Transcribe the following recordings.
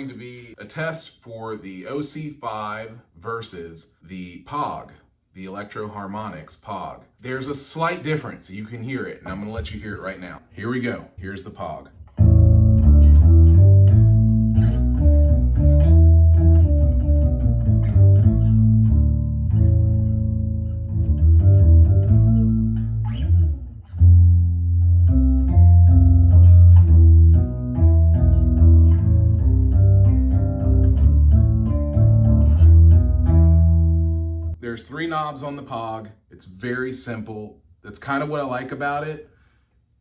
going to be a test for the OC5 versus the POG, the Electro-Harmonics POG. There's a slight difference. You can hear it, and I'm gonna let you hear it right now. Here we go. Here's the POG. There's 3 knobs on the POG. It's very simple. That's kind of what I like about it.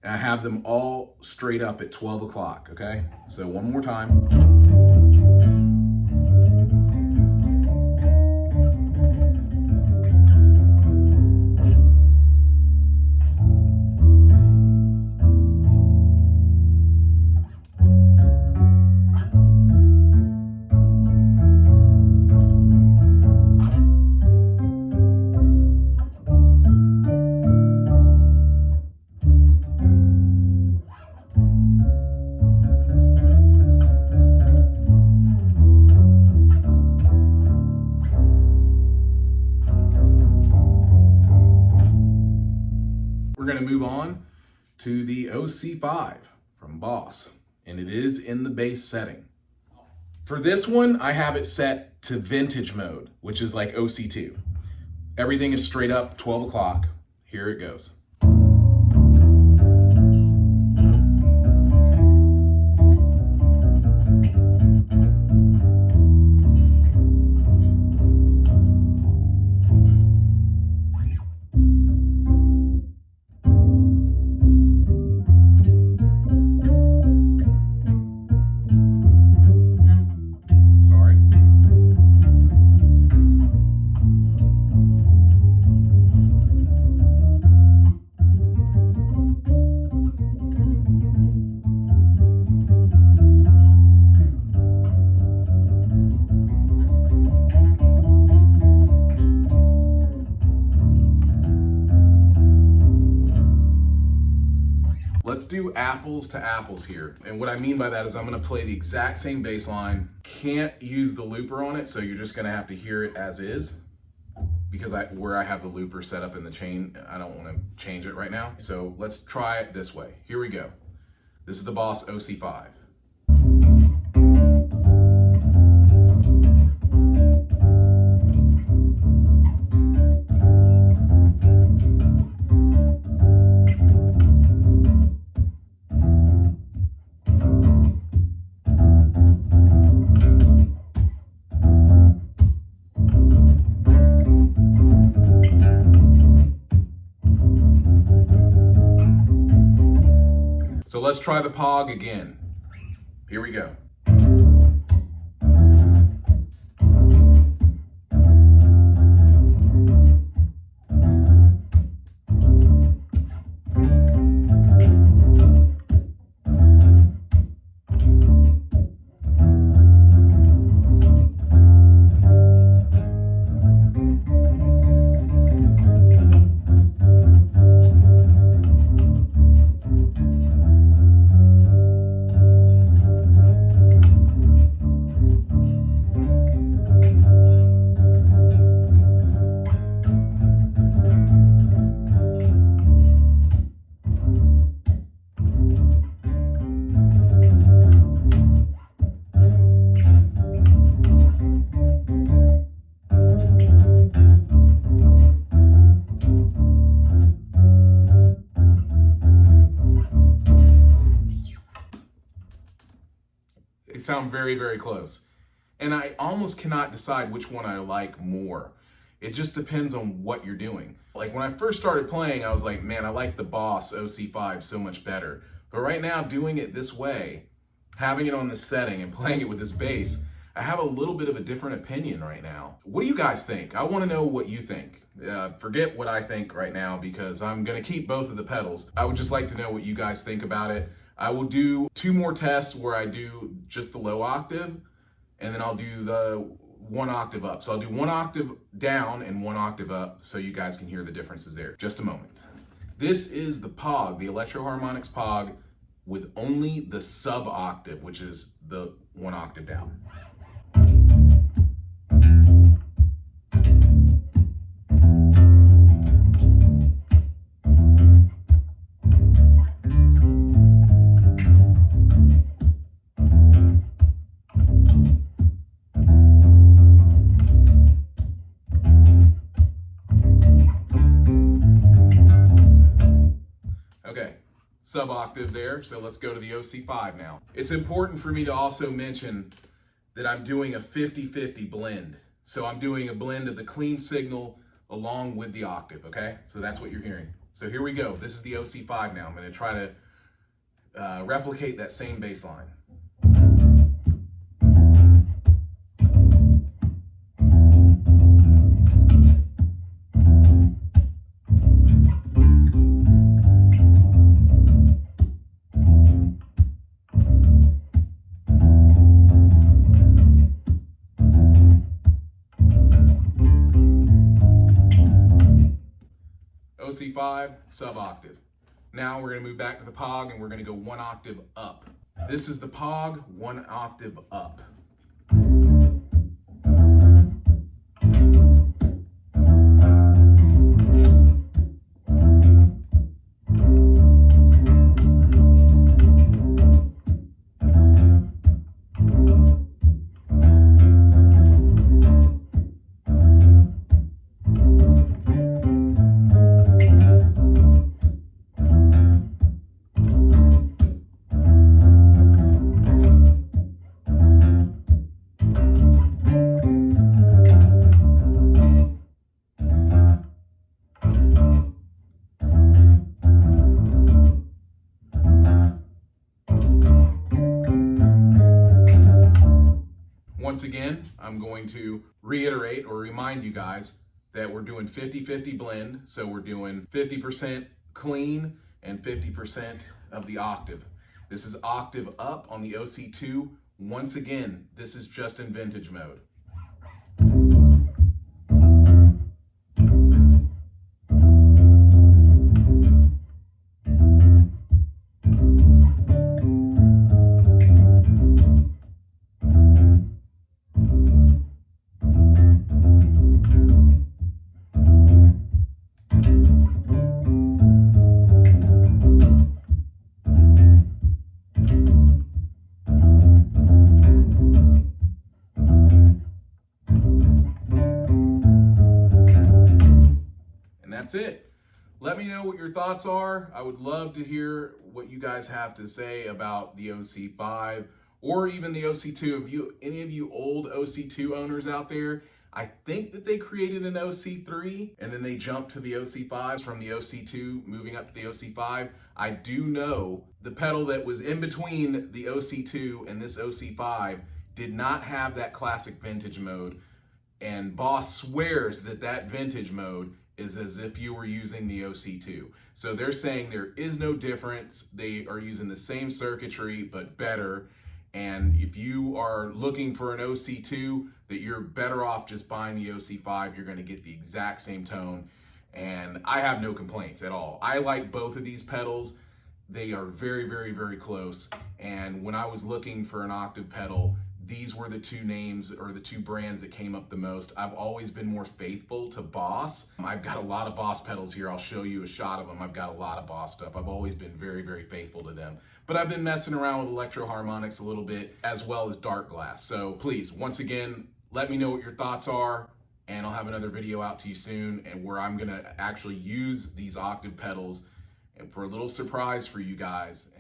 And I have them all straight up at 12 o'clock, okay? So one more time. We're gonna move on to the OC5 from Boss, and it is in the bass setting. For this one, I have it set to vintage mode, which is like OC2. Everything is straight up 12 o'clock. Here it goes. Let's do apples to apples here. And what I mean by that is I'm gonna play the exact same bass line. Can't use the looper on it, so you're just gonna have to hear it as is, because where I have the looper set up in the chain, I don't wanna change it right now. So let's try it this way. Here we go. This is the Boss OC5. So let's try the POG again. Here we go. They sound very, very close. And I almost cannot decide which one I like more. It just depends on what you're doing. Like when I first started playing, I was like, man, I like the Boss OC5 so much better. But right now, doing it this way, having it on this setting and playing it with this bass, I have a little bit of a different opinion right now. What do you guys think? I want to know what you think. Forget what I think right now because I'm going to keep both of the pedals. I would just like to know what you guys think about it. I will do 2 more tests where I do just the low octave, and then I'll do the 1 octave up. So I'll do 1 octave down and 1 octave up so you guys can hear the differences there. Just a moment. This is the POG, the Electro-Harmonics POG with only the sub octave, which is the 1 octave down. Okay, sub octave there, so let's go to the OC5 now. It's important for me to also mention that I'm doing a 50-50 blend. So I'm doing a blend of the clean signal along with the octave, okay? So that's what you're hearing. So here we go. This is the OC5 now. I'm gonna try to replicate that same bass line. OC5, sub octave. Now we're gonna move back to the POG and we're gonna go 1 octave up. This is the POG, 1 octave up. Once again, I'm going to reiterate or remind you guys that we're doing 50-50 blend. So we're doing 50% clean and 50% of the octave. This is octave up on the OC2. Once again, this is just in vintage mode. That's it. Let me know what your thoughts are. I would love to hear what you guys have to say about the OC5 or even the OC2. If any of you old OC2 owners out there, I think that they created an OC3 and then they jumped to the OC5s from the OC2 moving up to the OC5. I do know the pedal that was in between the OC2 and this OC5 did not have that classic vintage mode, and Boss swears that that vintage mode is as if you were using the OC2. So they're saying there is no difference. They are using the same circuitry, but better. And if you are looking for an OC2, that you're better off just buying the OC5. You're gonna get the exact same tone. And I have no complaints at all. I like both of these pedals. They are very, very, very close. And when I was looking for an octave pedal, these were the two names or the two brands that came up the most. I've always been more faithful to Boss. I've got a lot of Boss pedals here. I'll show you a shot of them. I've got a lot of Boss stuff. I've always been very, very faithful to them. But I've been messing around with electro harmonics a little bit, as well as dark glass. So please, once again, let me know what your thoughts are, and I'll have another video out to you soon, and where I'm gonna actually use these octave pedals and for a little surprise for you guys.